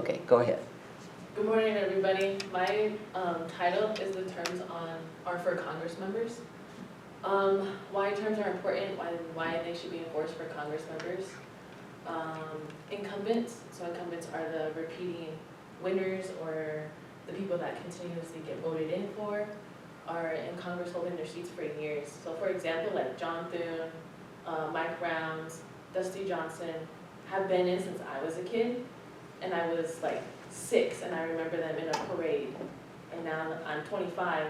Okay, go ahead. Good morning, everybody. My title is the terms are for Congress members. Why terms are important, why they should be enforced for Congress members. Incumbents, so incumbents are the repeating winners or the people that continuously get voted in for, are in Congress holding their seats for years. So for example, like John Thune, Mike Rounds, Dusty Johnson have been in since I was a kid, and I was like 6, and I remember them in a parade. And now I'm 25,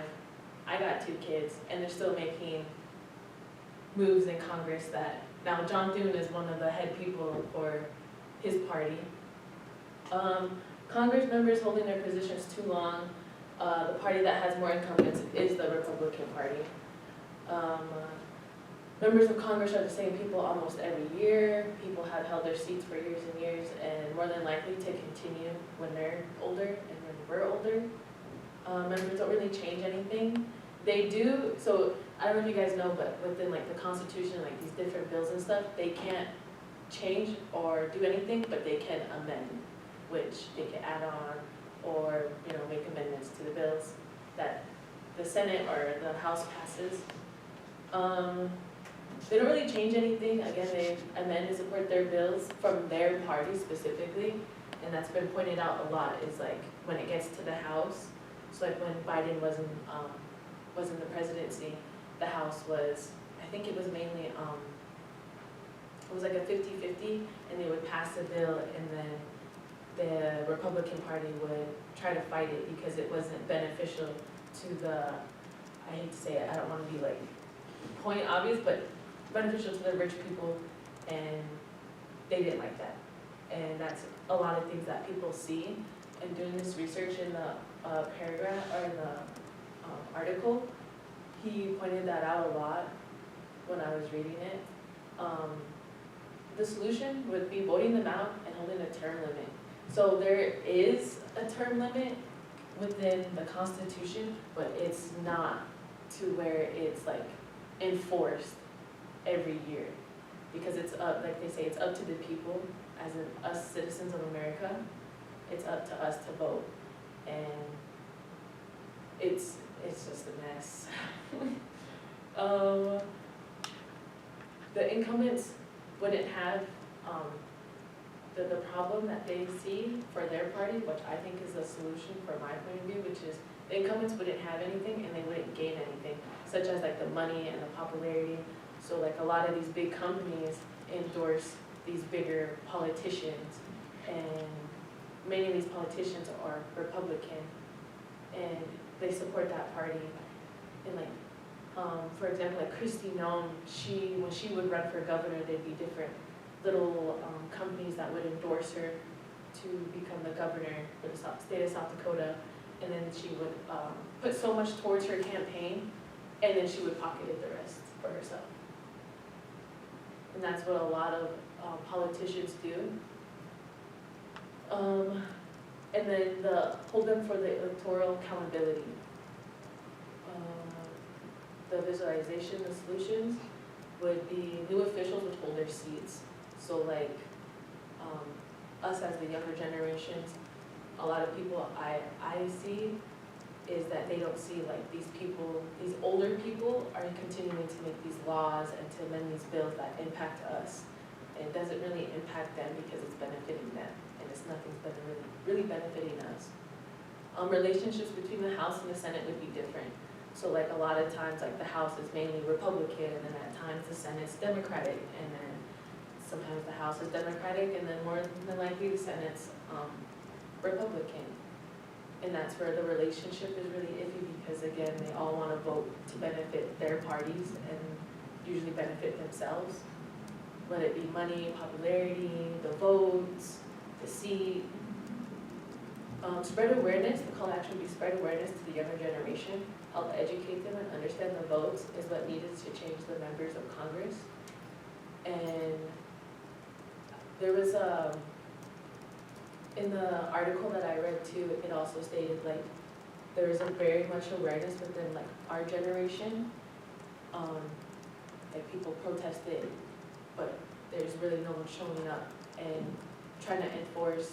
I got 2 kids, and they're still making moves in Congress that, now John Thune is one of the head people for his party. Congress members holding their positions too long, the party that has more incumbents is the Republican Party. Members of Congress are the same people almost every year. People have held their seats for years and years, and more than likely to continue when they're older and when we're older. Members don't really change anything. They do, so I don't know if you guys know, but within like the Constitution, like these different bills and stuff, they can't change or do anything, but they can amend, which they can add on or, you know, make amendments to the bills that the Senate or the House passes. They don't really change anything. Again, they amend and support their bills from their party specifically, and that's been pointed out a lot, is like when it gets to the House, so like when Biden was in the presidency, the House was, I think it was mainly, it was like a 50-50, and they would pass a bill, and then the Republican Party would try to fight it because it wasn't beneficial to the, I hate to say it, I don't want to be like point obvious, but beneficial to the rich people, and they didn't like that. And that's a lot of things that people see. And doing this research in the paragraph, or in the article, he pointed that out a lot when I was reading it. The solution would be voting them out and holding a term limit. So there is a term limit within the Constitution, but it's not to where it's like enforced every year, because it's up, like they say, it's up to the people, as in us citizens of America. It's up to us to vote, and it's just a mess. The incumbents wouldn't have the problem that they see for their party, which I think is a solution from my point of view, which is the incumbents wouldn't have anything and they wouldn't gain anything, such as like the money and the popularity. So like a lot of these big companies endorse these bigger politicians, and many of these politicians are Republican, and they support that party. And like, for example, like Kristi Noem, when she would run for governor, there'd be different little companies that would endorse her to become the governor for the state of South Dakota, and then she would put so much towards her campaign, and then she would pocketed the rest for herself. And that's what a lot of politicians do. And then hold them for the electoral accountability. The visualization, the solutions would be new officials would hold their seats. So like us as the younger generations, a lot of people I see is that they don't see like these people, these older people are continuing to make these laws and to amend these bills that impact us. And it doesn't really impact them because it's benefiting them, and it's nothing's been really benefiting us. Relationships between the House and the Senate would be different. So like a lot of times, like the House is mainly Republican, and then at times the Senate's Democratic, and then sometimes the House is Democratic, and then more than likely the Senate's Republican. And that's where the relationship is really iffy, because again, they all want to vote to benefit their parties and usually benefit themselves. Whether it be money, popularity, the votes, the seat. Spread awareness, the call to action would be spread awareness to the younger generation, help educate them and understand the votes is what needed to change the members of Congress. And there was in the article that I read too, it also stated like there is a very much awareness within like our generation. Like people protested, but there's really no one showing up and trying to enforce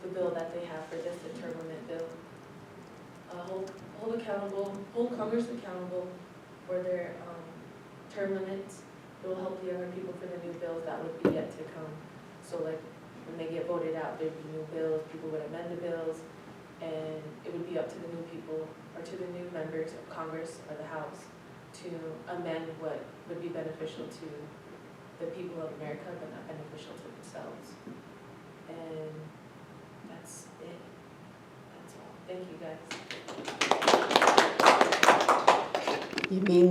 the bill that they have for this interment bill. Hold Congress accountable for their, term limits. It will help the younger people for the new bills that would be yet to come. So like, when they get voted out, there'd be new bills, people would amend the bills, and it would be up to the new people, or to the new members of Congress or the House to amend what would be beneficial to the people of America, but not beneficial to themselves. And that's it. That's all. Thank you, guys. You mean